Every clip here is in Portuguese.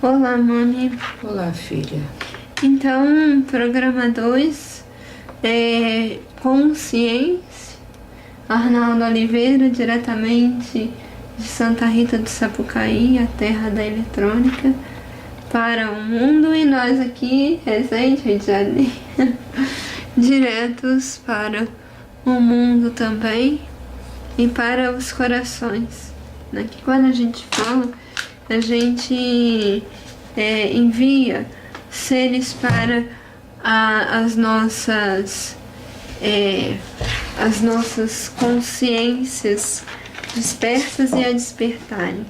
Olá, mãe. Olá, filha. Então, programa 2 é Consciência. Arnaldo Oliveira, diretamente de Santa Rita do Sapucaí, a terra da eletrônica, para o mundo, e nós aqui, Resende, Rio de Janeiro, diretos para o mundo também e para os corações. Né? Que quando a gente fala, a gente envia seres para as nossas consciências dispersas e a despertarem.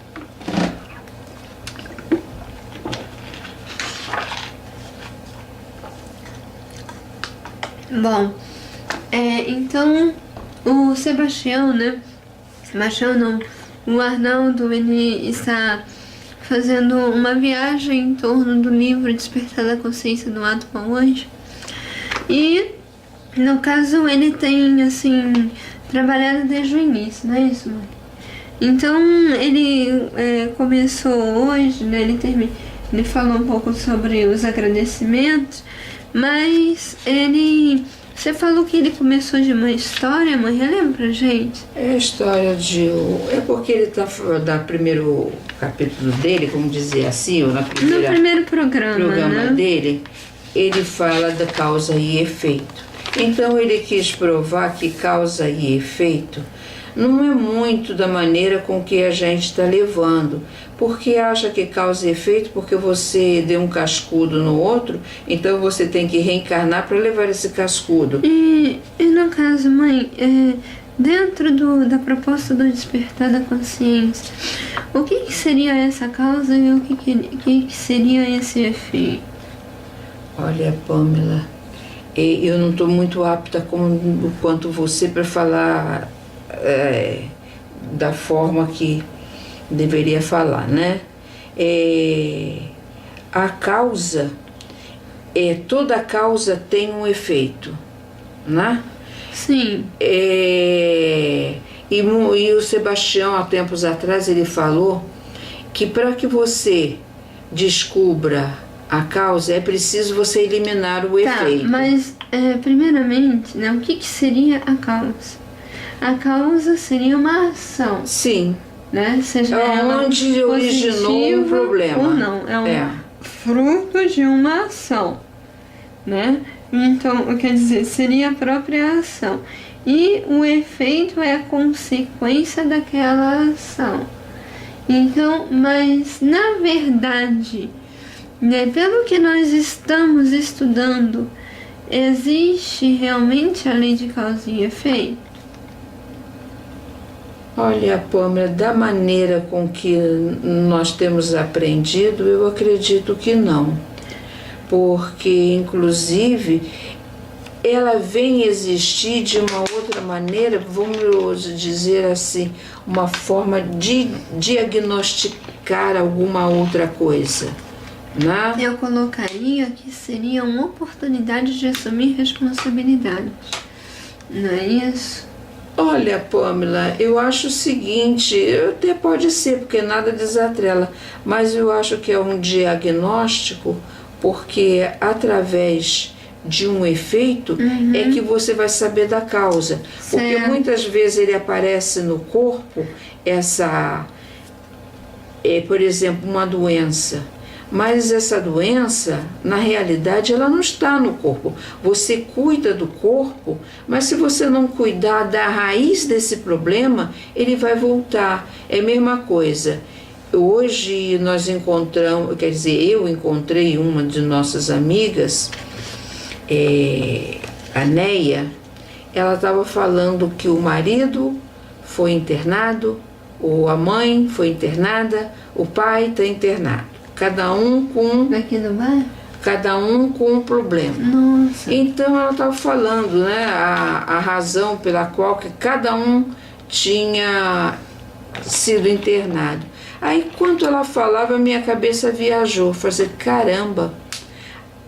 Bom, então o Sebastião, né? Sebastião não, o Arnaldo, ele está fazendo uma viagem em torno do livro Despertar da Consciência do Ato com o Anjo. E, no caso, ele tem, assim, trabalhado desde o início, não é isso, mãe? Então, ele começou hoje, né? Ele falou um pouco sobre os agradecimentos, mas você falou que ele começou de uma história, mãe? Relembra pra gente? É a história de... É porque ele está no primeiro capítulo dele, como dizer assim, ou no primeiro programa, né? dele, ele fala da causa e efeito. Então ele quis provar que causa e efeito não é muito da maneira com que a gente está levando, porque acha que causa e efeito porque você deu um cascudo no outro, então você tem que reencarnar para levar esse cascudo. E no caso, mãe, dentro da proposta do despertar da consciência, o que seria essa causa e o que seria esse efeito? Olha, Pamela, eu não estou muito apta quanto você para falar da forma que deveria falar, né? A causa, toda causa tem um efeito, né? Sim. E o Sebastião, há tempos atrás, ele falou que para que você descubra a causa, é preciso você eliminar o efeito. Mas, primeiramente, né, o que seria a causa? A causa seria uma ação. Sim. Né? Seja onde originou o problema. Ou não, fruto de uma ação. Né? Então, quer dizer, seria a própria ação. E o efeito é a consequência daquela ação. Então, mas na verdade, né, pelo que nós estamos estudando, existe realmente a lei de causa e efeito? Olha, Pâmela, da maneira com que nós temos aprendido, eu acredito que não. Porque, inclusive, ela vem existir de uma outra maneira, vamos dizer assim, uma forma de diagnosticar alguma outra coisa. Né? Eu colocaria que seria uma oportunidade de assumir responsabilidades. Não é isso? Olha, Pâmela, eu acho o seguinte, até pode ser, porque nada desatrela, mas eu acho que é um diagnóstico, porque através de um efeito é que você vai saber da causa. Certo. Porque muitas vezes ele aparece no corpo, por exemplo, uma doença. Mas essa doença, na realidade, ela não está no corpo. Você cuida do corpo, mas se você não cuidar da raiz desse problema, ele vai voltar. É a mesma coisa. Hoje nós encontramos, quer dizer, eu encontrei uma de nossas amigas, a Neia. Ela estava falando que o marido foi internado, ou a mãe foi internada, o pai está internado. Cada um com... Daqui do bairro? Cada um com um problema. Nossa. Então ela estava falando, né, a razão pela qual que cada um tinha sido internado. Aí quando ela falava, minha cabeça viajou. Falei, caramba,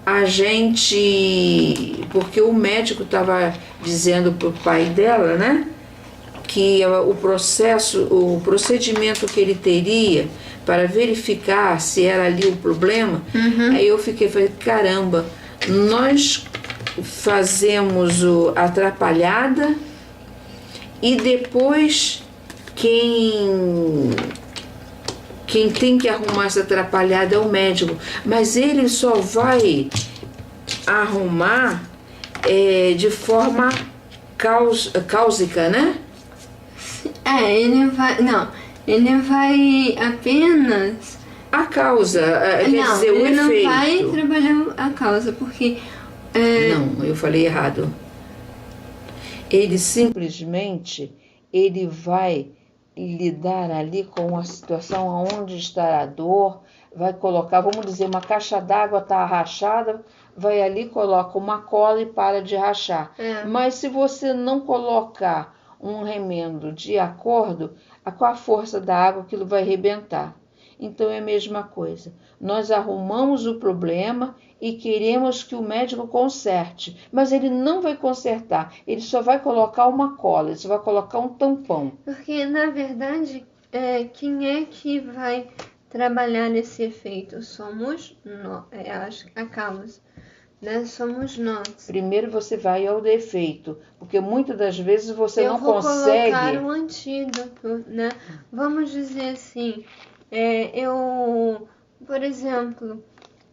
a gente... Porque o médico estava dizendo para o pai dela, né, que o procedimento que ele teria para verificar se era ali o problema. Aí eu falei, caramba, nós fazemos a atrapalhada e depois quem tem que arrumar essa atrapalhada é o médico, mas ele só vai arrumar de forma cáusica, né? Ele vai apenas... A causa, quer dizer, o ele efeito. Não vai trabalhar a causa, porque... Não, eu falei errado. Ele simplesmente, ele vai lidar ali com a situação onde está a dor, vai colocar, vamos dizer, uma caixa d'água está rachada, vai ali, coloca uma cola e para de rachar. Mas se você não colocar um remendo de acordo com a força da água, aquilo vai arrebentar. Então é a mesma coisa. Nós arrumamos o problema e queremos que o médico conserte, mas ele não vai consertar, ele só vai colocar uma cola, ele só vai colocar um tampão. Porque, na verdade, quem é que vai trabalhar esse efeito? Somos nós, a causa, né? Somos nós. Primeiro você vai ao defeito, porque muitas das vezes você não consegue... Eu vou colocar um antídoto, né? Vamos dizer assim, por exemplo,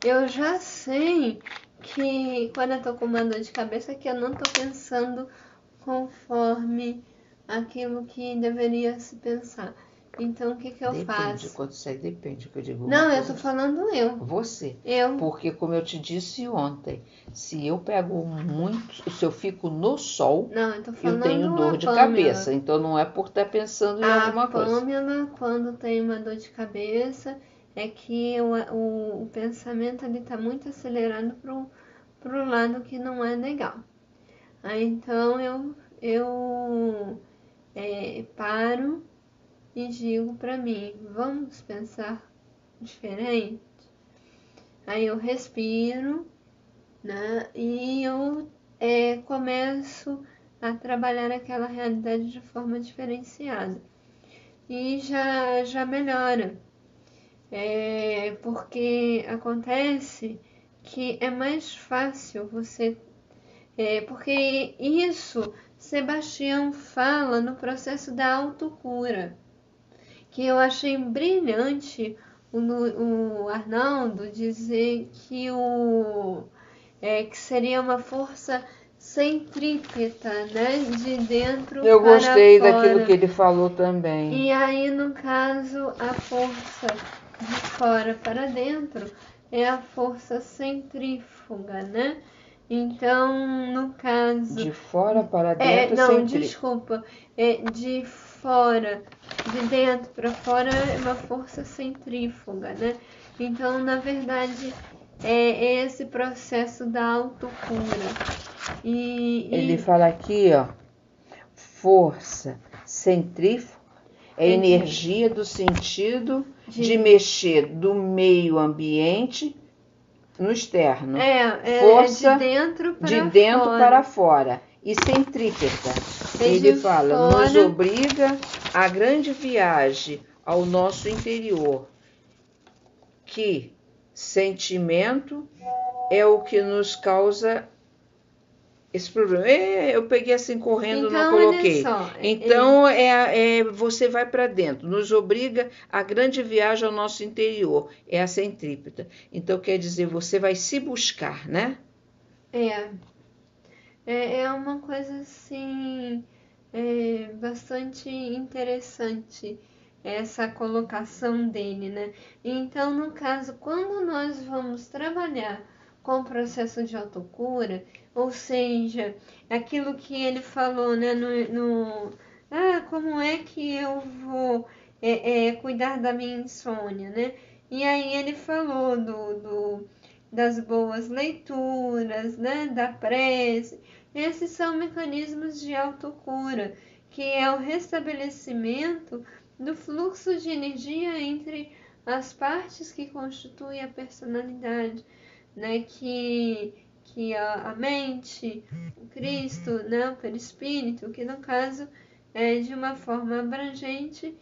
eu já sei que quando eu tô com uma dor de cabeça que eu não tô pensando conforme aquilo que deveria se pensar. Então, o que eu faço? Depende, que eu digo. Não, eu tô falando eu. Você. Eu. Porque, como eu te disse ontem, se eu pego muito, se eu fico no sol, não, eu tô falando eu tenho dor de cabeça. Então, não é por estar pensando em alguma coisa. A Pamela, quando tem uma dor de cabeça, é que o pensamento ali tá muito acelerado pro lado que não é legal. Aí, então, eu paro e digo pra mim, vamos pensar diferente? Aí eu respiro, né? E eu começo a trabalhar aquela realidade de forma diferenciada. E já melhora. Porque acontece que é mais fácil você... porque isso Sebastião fala no processo da autocura, que eu achei brilhante o Arnaldo dizer que que seria uma força centrípeta, né, de dentro para fora. Eu gostei daquilo que ele falou também. E aí, no caso, a força de fora para dentro é a força centrífuga, né? Então, no caso... De fora para dentro, desculpa. De fora, de dentro para fora é uma força centrífuga, né? Então, na verdade, é esse processo da autocura. Ele fala aqui, ó, força centrífuga é energia do sentido de mexer do meio ambiente no externo. Força de dentro para fora. E centrípeta. Ele fala, nos obriga a grande viagem ao nosso interior. Que sentimento é o que nos causa esse problema. Eu peguei assim correndo, não coloquei. Então, você vai para dentro. Nos obriga a grande viagem ao nosso interior. É a centrípeta. Então, quer dizer, você vai se buscar, né? É uma coisa assim, bastante interessante essa colocação dele, né? Então, no caso, quando nós vamos trabalhar com o processo de autocura, ou seja, aquilo que ele falou, né, como é que eu vou cuidar da minha insônia, né? E aí ele falou das boas leituras, né, da prece. Esses são mecanismos de autocura, que é o restabelecimento do fluxo de energia entre as partes que constituem a personalidade, né, que a mente, o Cristo, né, o perispírito, que no caso, de uma forma abrangente,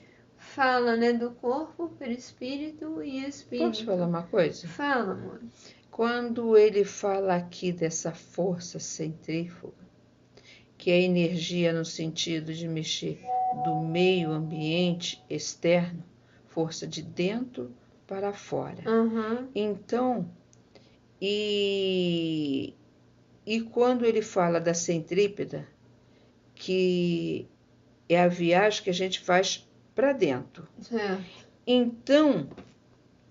fala, né, do corpo, perispírito e espírito. Posso falar uma coisa? Fala, amor. Quando ele fala aqui dessa força centrífuga, que é energia no sentido de mexer do meio ambiente externo, força de dentro para fora. Uhum. Então, e quando ele fala da centrípeta, que é a viagem que a gente faz para dentro. Certo. Então,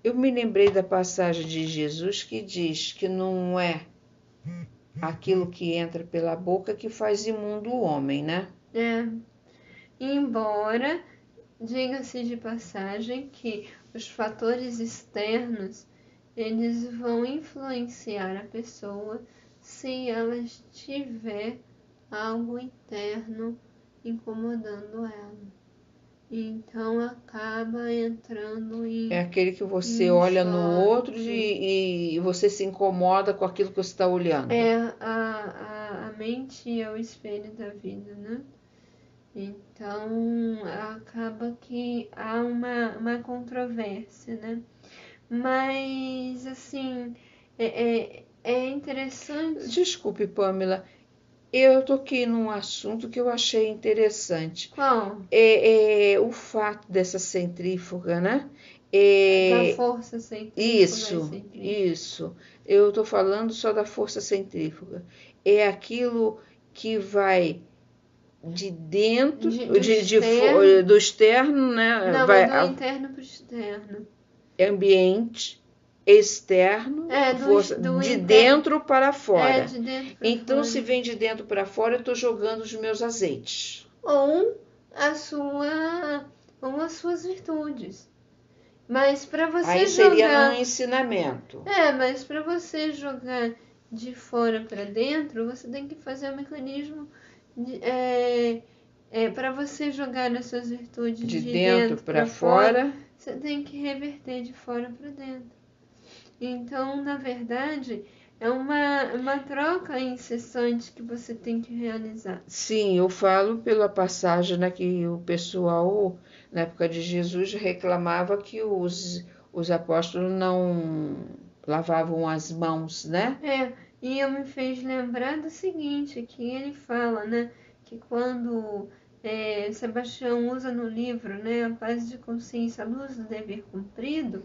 eu me lembrei da passagem de Jesus que diz que não é aquilo que entra pela boca que faz imundo o homem, né? É. Embora, diga-se de passagem, que os fatores externos, eles vão influenciar a pessoa se ela tiver algo interno incomodando ela. Então acaba entrando em... É aquele que você em olha no choque. outro e você se incomoda com aquilo que você está olhando. É, a mente é o espelho da vida, né? Então acaba que há uma controvérsia, né? Mas assim, é interessante. Desculpe, Pamela, eu toquei num assunto que eu achei interessante. Qual? É o fato dessa centrífuga, né? Da força centrífuga. Isso. Eu estou falando só da força centrífuga. É aquilo que vai de dentro, do externo, né? Não, vai é do interno para o externo. Ambiente, externo, força de dentro para fora. É, de dentro para então, fora. se vem de dentro para fora, eu estou jogando os meus azeites. Ou as suas virtudes. Mas para você aí seria um ensinamento. Mas para você jogar de fora para dentro, você tem que fazer um mecanismo para você jogar as suas virtudes de dentro para fora, você tem que reverter de fora para dentro. Então, na verdade, é uma troca incessante que você tem que realizar. Sim, eu falo pela passagem, né, que o pessoal, na época de Jesus, reclamava que os apóstolos não lavavam as mãos, né? E eu me fez lembrar do seguinte, que ele fala, né, que quando Sebastião usa no livro, né, a paz de consciência, a luz do dever cumprido,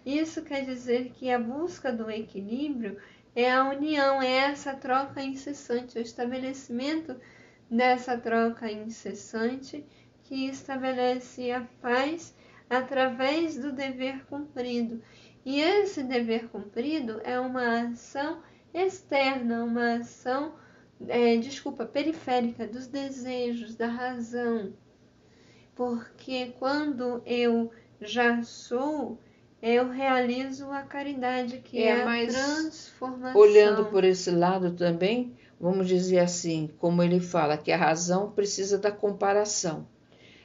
isso quer dizer que a busca do equilíbrio é a união, é essa troca incessante, o estabelecimento dessa troca incessante que estabelece a paz através do dever cumprido. E esse dever cumprido é uma ação externa, uma ação, periférica dos desejos, da razão. Porque quando eu já sou, eu realizo a caridade, que é a transformação. Olhando por esse lado também, vamos dizer assim, como ele fala, que a razão precisa da comparação.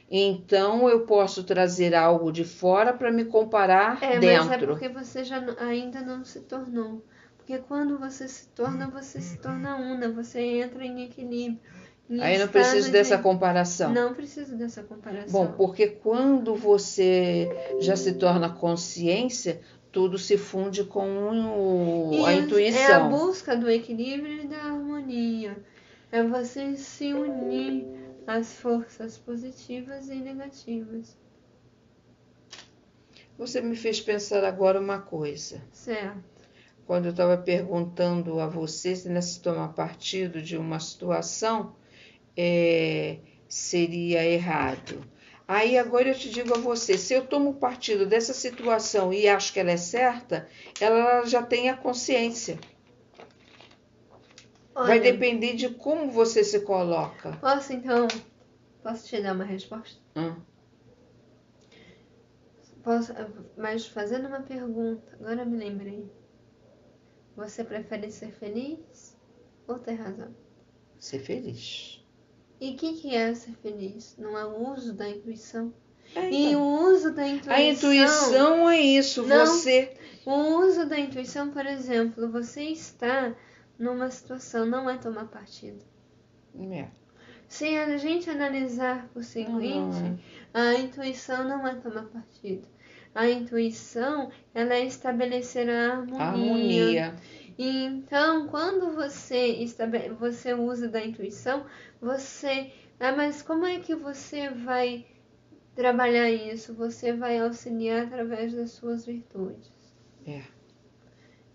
Então, eu posso trazer algo de fora para me comparar dentro. Mas é porque você ainda não se tornou. Porque quando você se torna una, você entra em equilíbrio. Aí não preciso dessa comparação. Não preciso dessa comparação. Bom, porque quando você já se torna consciência, tudo se funde com a intuição. É a busca do equilíbrio e da harmonia. É você se unir às forças positivas e negativas. Você me fez pensar agora uma coisa. Certo. Quando eu estava perguntando a você se tomar partido de uma situação, seria errado. Aí agora eu te digo a você, se eu tomo partido dessa situação e acho que ela é certa, ela já tem a consciência. Olha, vai depender de como você se coloca. Posso te dar uma resposta? Mas fazendo uma pergunta, agora eu me lembrei. Você prefere ser feliz ou ter razão? Ser feliz. E o que é ser feliz? Não é o uso da intuição? Então, e o uso da intuição... A intuição é isso, você... O uso da intuição, por exemplo, você está numa situação, não é tomar partido. Se a gente analisar o seguinte, A intuição não é tomar partido. A intuição, ela é estabelecer a harmonia. E então, quando você usa da intuição, mas como é que você vai trabalhar isso? Você vai auxiliar através das suas virtudes.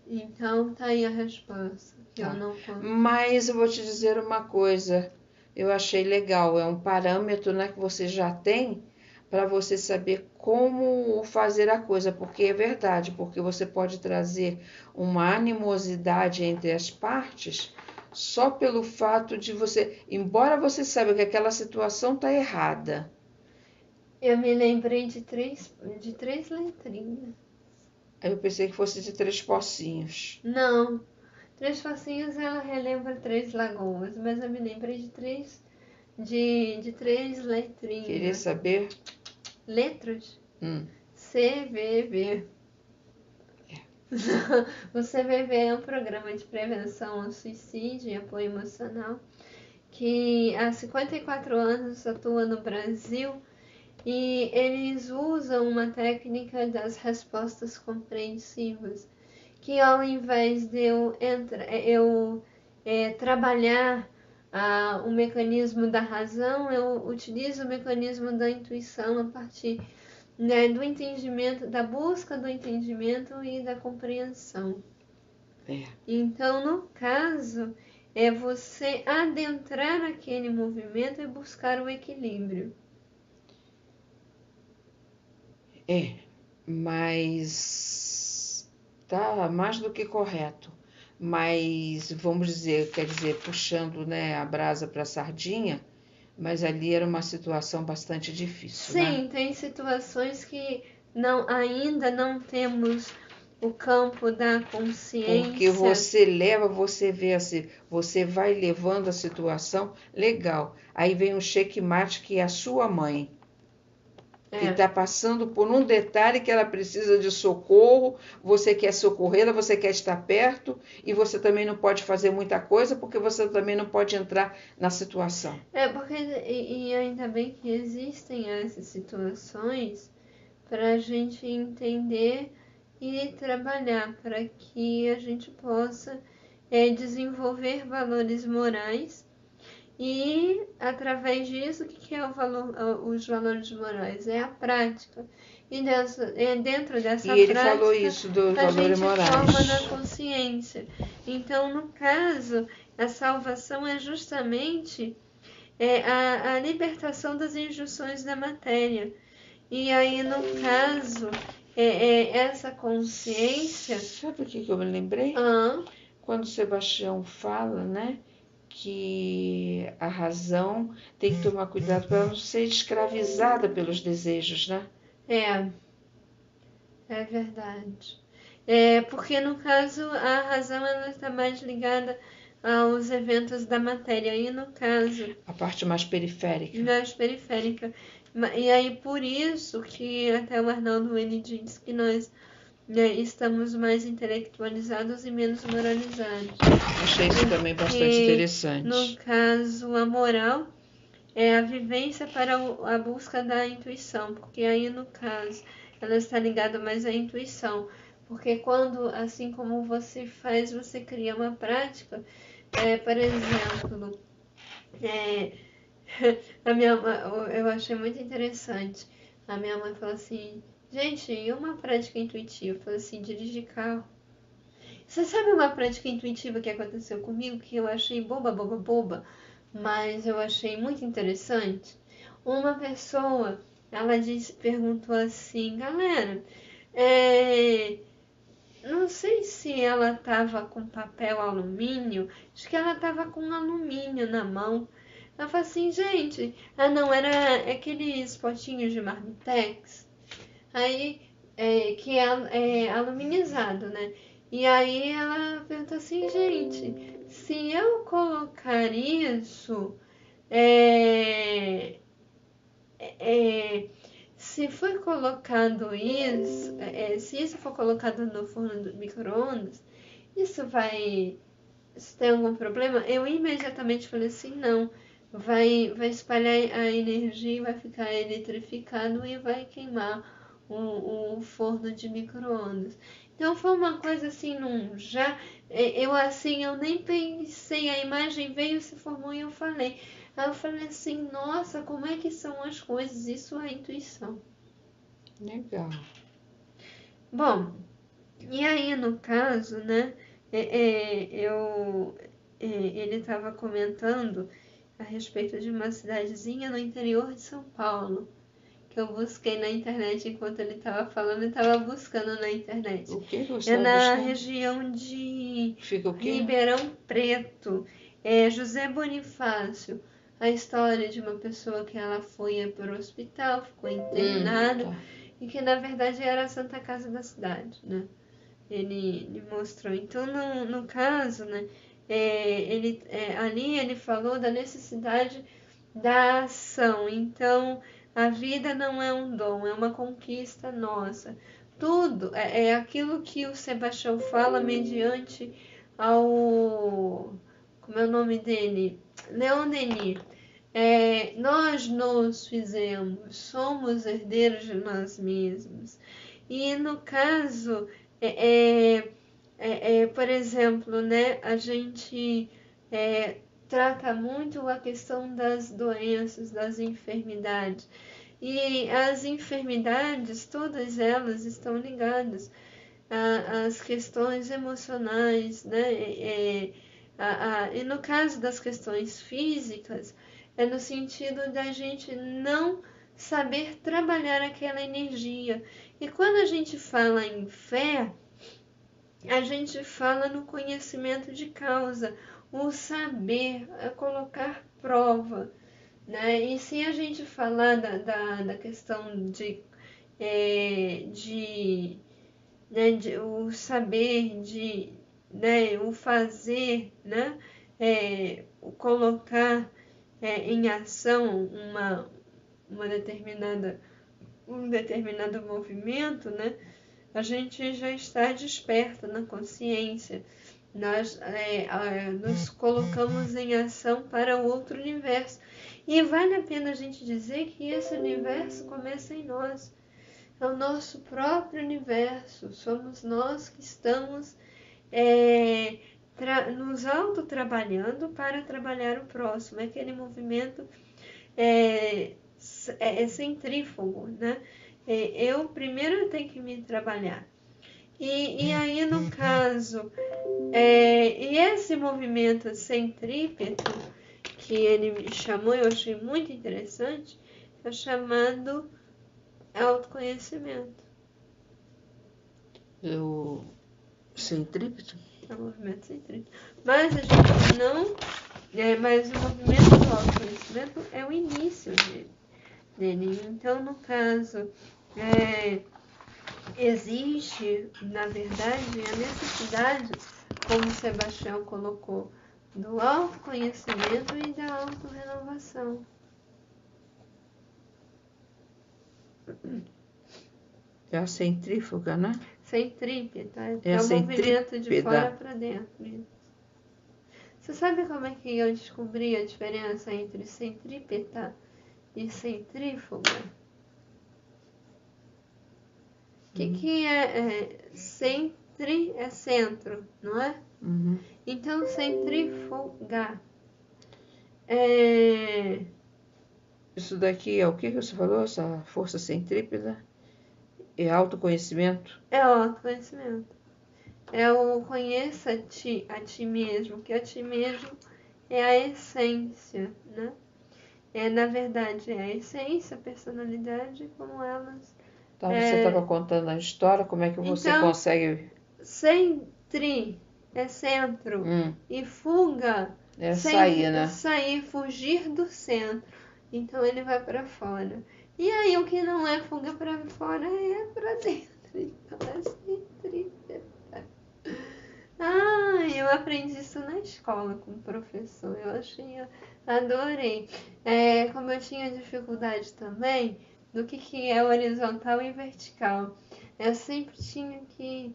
Então, tá aí a resposta. Que eu não conto. Mas eu vou te dizer uma coisa. Eu achei legal. É um parâmetro, né, que você já tem para você saber como fazer a coisa. Porque é verdade. Porque você pode trazer uma animosidade entre as partes só pelo fato de você... Embora você saiba que aquela situação está errada. Eu me lembrei de três letrinhas. Eu pensei que fosse de 3 pocinhos. Não. 3 pocinhos ela relembra 3 lagoas, mas eu me lembrei de três letrinhas. Queria saber? Letras? CVV. O CVV é um programa de prevenção ao suicídio e apoio emocional que há 54 anos atua no Brasil. E eles usam uma técnica das respostas compreensivas, que ao invés de eu trabalhar o mecanismo da razão, eu utilizo o mecanismo da intuição a partir, né, do entendimento, da busca do entendimento e da compreensão. Então, no caso, é você adentrar aquele movimento e buscar o equilíbrio. Mas tá mais do que correto. Mas, vamos dizer, quer dizer, puxando, né, a brasa para a sardinha, mas ali era uma situação bastante difícil, Sim, né? tem situações que ainda não temos o campo da consciência. Porque você vê assim, você vai levando a situação, legal. Aí vem um checkmate que é a sua mãe. Que está passando por um detalhe que ela precisa de socorro, você quer socorrê-la, você quer estar perto e você também não pode fazer muita coisa porque você também não pode entrar na situação. Porque e ainda bem que existem essas situações para a gente entender e trabalhar para que a gente possa desenvolver valores morais. E através disso, o que é os valores morais? É a prática. E dentro dessa prática, falou isso dos valores morais. A gente forma na consciência. Então, no caso, a salvação é justamente a libertação das injunções da matéria. E aí, no caso, essa consciência... Sabe o que eu me lembrei? Quando Sebastião fala, né? Que a razão tem que tomar cuidado para não ser escravizada pelos desejos, né? É verdade. Porque no caso a razão ela está mais ligada aos eventos da matéria, e no caso... A parte mais periférica. Mais periférica. E aí por isso que até o Arnaldo ele diz que nós estamos mais intelectualizados e menos moralizados. Achei isso também bastante interessante. No caso, a moral é a vivência para a busca da intuição, porque aí no caso ela está ligada mais à intuição, porque quando, assim como você faz, você cria uma prática, por exemplo, eu achei muito interessante, a minha mãe falou assim, gente, e uma prática intuitiva? Eu falei assim, dirigir carro. Você sabe uma prática intuitiva que aconteceu comigo, que eu achei boba, mas eu achei muito interessante? Uma pessoa, ela perguntou assim, galera, não sei se ela estava com papel alumínio, acho que ela estava com alumínio na mão. Ela falou assim, gente, não, era aqueles potinhos de marmitex, aí, que é aluminizado, né? E aí ela perguntou assim, gente, se eu colocar isso, se for colocado isso, se isso for colocado no forno do micro-ondas, isso tem algum problema? Eu imediatamente falei assim, não, vai espalhar a energia, vai ficar eletrificado e vai queimar o forno de micro-ondas. Então foi uma coisa assim, eu nem pensei, a imagem veio, se formou e eu falei. Aí eu falei assim, nossa, como é que são as coisas? Isso é intuição. Legal. Bom, e aí no caso, né, ele estava comentando a respeito de uma cidadezinha no interior de São Paulo, que eu busquei na internet enquanto ele estava falando, e estava buscando na internet. O que você É está na buscando? região de Fica o quê? Ribeirão Preto. José Bonifácio. A história de uma pessoa que ela foi para o hospital, ficou internada, Tá. e que na verdade era a Santa Casa da cidade, né? Ele mostrou. Então, no caso, né, ali ele falou da necessidade da ação. Então, a vida não é um dom, é uma conquista nossa. Tudo é aquilo que o Sebastião fala mediante ao... Como é o nome dele? Leon Denis. Nós nos fizemos, somos herdeiros de nós mesmos. E no caso, por exemplo, né, a gente trata muito a questão das doenças, das enfermidades. E as enfermidades, todas elas estão ligadas às questões emocionais, né? E no caso das questões físicas, é no sentido da gente não saber trabalhar aquela energia. E quando a gente fala em fé, a gente fala no conhecimento de causa, o saber, colocar prova, né? E se a gente falar da questão de o saber, né, o fazer, né, o colocar em ação um determinado movimento, né, a gente já está desperto na consciência. Nós nos colocamos em ação para o outro universo. E vale a pena a gente dizer que esse universo começa em nós. É o nosso próprio universo. Somos nós que estamos nos autotrabalhando para trabalhar o próximo. É aquele movimento centrífugo, né? Eu primeiro tenho que me trabalhar. E aí, no caso, e esse movimento centrípeto, que ele me chamou, eu achei muito interessante, é chamado autoconhecimento. O centrípeto? É o movimento centrípeto. Mas a gente não... mas o movimento do autoconhecimento é o início dele. Então, no caso... existe, na verdade, a necessidade, como Sebastião colocou, do autoconhecimento e da autorrenovação. É a centrífuga, né? Centrípeta, É o movimento de centrípeta. fora para dentro. Você sabe como é que eu descobri a diferença entre centrípeta e centrífuga? O que é centri? É centro, não é? Uhum. Então, centrífuga Isso daqui é o que você falou? Essa força centrípeta? É autoconhecimento? é o autoconhecimento. É o conheça a ti mesmo, que a ti mesmo é a essência, né? Na verdade, é a essência, a personalidade, como elas... Tá, você estava contando a história, como é que você Então, consegue... Centri é centro e fuga é sair, né? Sair, fugir do centro. Então ele vai para fora. E aí o que não é fuga para fora é para dentro. Então é centrípeta. Eu aprendi isso na escola com o professor. Adorei. Como eu tinha dificuldade também do que é horizontal e vertical, eu sempre tinha que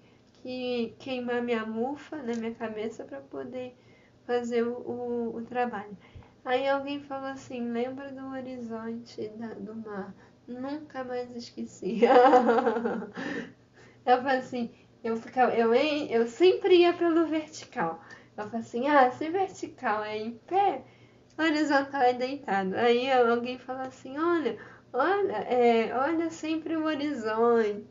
queimar minha mufa na minha cabeça para poder fazer o trabalho. Aí alguém falou assim, lembra do horizonte do mar? Nunca mais esqueci. Eu falei assim, eu sempre ia pelo vertical. Eu falei assim, se vertical é em pé, horizontal é deitado. Aí alguém falou assim, olha sempre o horizonte.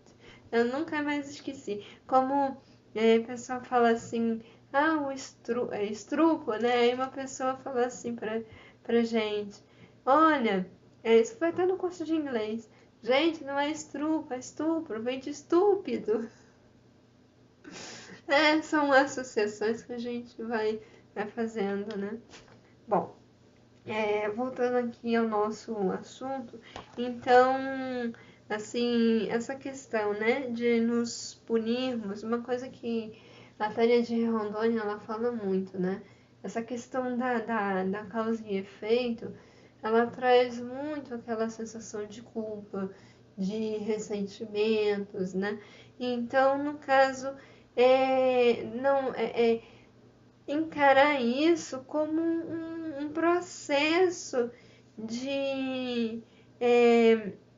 Eu nunca mais esqueci. Como o pessoal fala assim, o estrupo, né? Aí uma pessoa falou assim pra gente, olha, isso foi até no curso de inglês. Gente, não é estrupo, é estupro, vem de estúpido. São associações que a gente vai fazendo, né? Bom, voltando aqui ao nosso assunto, então, assim, essa questão, né, de nos punirmos, uma coisa que a Tânia de Rondônia, ela fala muito, né? Essa questão da causa e efeito, ela traz muito aquela sensação de culpa, de ressentimentos, né? Então, no caso, não, encarar isso como um processo de,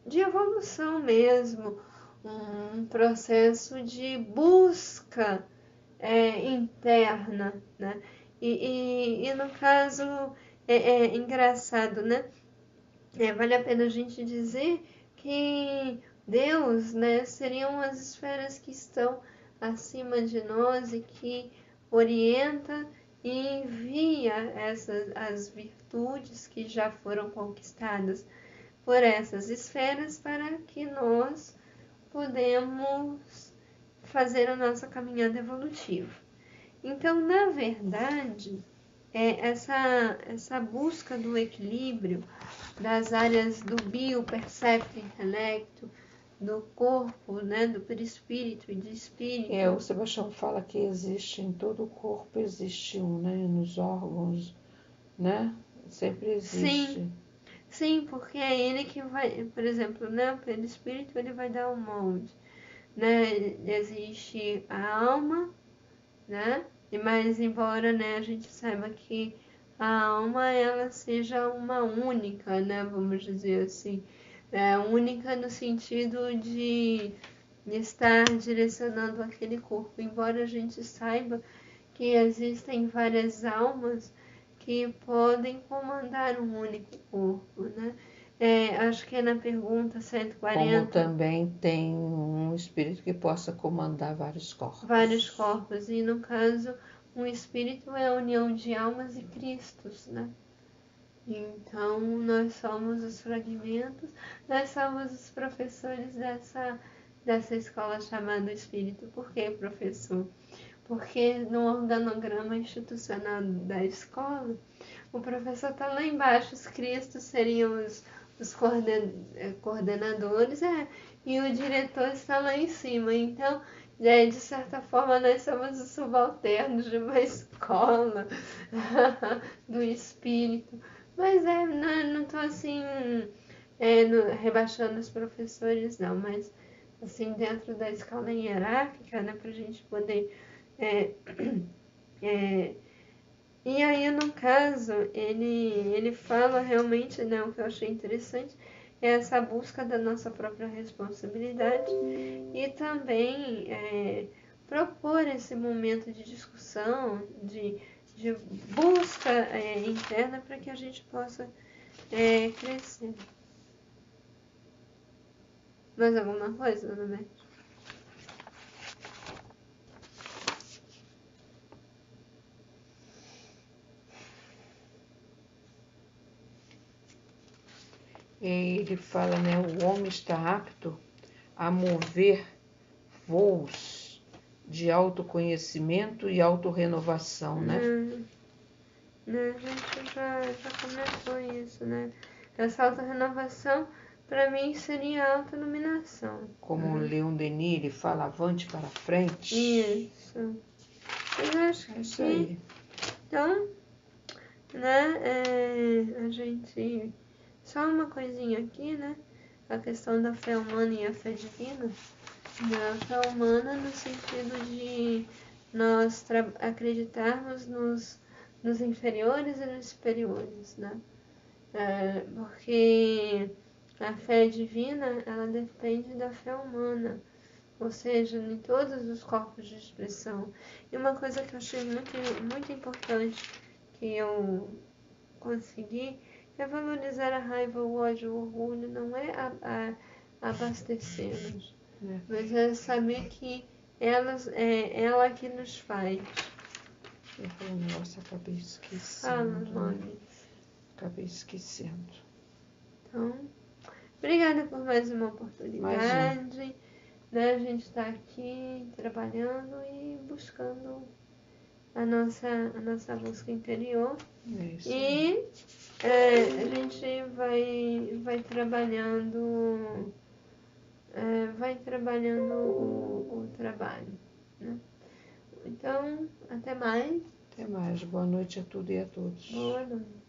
de evolução mesmo, um processo de busca interna, né? E no caso, é engraçado, né? Vale a pena a gente dizer que Deus, né, seriam as esferas que estão acima de nós e que orienta e envia as virtudes que já foram conquistadas por essas esferas para que nós podemos fazer a nossa caminhada evolutiva. Então, na verdade, essa busca do equilíbrio das áreas do bio, percepto, intelecto, do corpo, né, do perispírito e do espírito. O Sebastião fala que existe em todo o corpo, existe né, nos órgãos, né? Sempre existe. Sim, porque é ele que vai, por exemplo, né, o perispírito ele vai dar o molde, né? Existe a alma, né? Mas embora, né, a gente saiba que a alma ela seja uma única, né, vamos dizer assim, única no sentido de estar direcionando aquele corpo, embora a gente saiba que existem várias almas que podem comandar um único corpo, né? Acho que é na pergunta 140. Como também tem um espírito que possa comandar vários corpos. Vários corpos, e no caso, um espírito é a união de almas e Cristos, né? Então, nós somos os fragmentos, nós somos os professores dessa escola chamada Espírito. Por que professor? Porque no organograma institucional da escola, o professor está lá embaixo, os Cristos seriam os coordenadores, e o diretor está lá em cima. Então, de certa forma, nós somos os subalternos de uma escola do espírito. Mas não estou assim rebaixando os professores, não, mas assim, dentro da escala hierárquica, né, para a gente poder. E aí, no caso, ele fala realmente, né, o que eu achei interessante é essa busca da nossa própria responsabilidade e também propor esse momento de discussão, de busca interna para que a gente possa crescer. Mais alguma coisa, dona Beth? Ele fala, né, o homem está apto a mover voos de autoconhecimento e autorrenovação, né? A gente já comentou isso, né? Essa autorrenovação, para mim, seria a autoiluminação. Como o Leon Denis, ele fala avante para frente. Isso. Eu acho que isso aí. Então, né, a gente... Só uma coisinha aqui, né? A questão da fé humana e a fé divina. A fé humana no sentido de nós acreditarmos nos inferiores e nos superiores, né? Porque a fé divina, ela depende da fé humana, ou seja, em todos os corpos de expressão. E uma coisa que eu achei muito importante que eu consegui é valorizar a raiva, o ódio, o orgulho, não é abastecê-los, mas é saber que ela que nos faz. Eu falo, nossa, acabei esquecendo. Fala, mãe. Acabei esquecendo. Então, obrigada por mais uma oportunidade. Né? A gente está aqui trabalhando e buscando a nossa busca interior. É isso E a gente vai trabalhando, o trabalho. Né? Então, até mais. Até mais. Boa noite a tudo e a todos. Boa noite.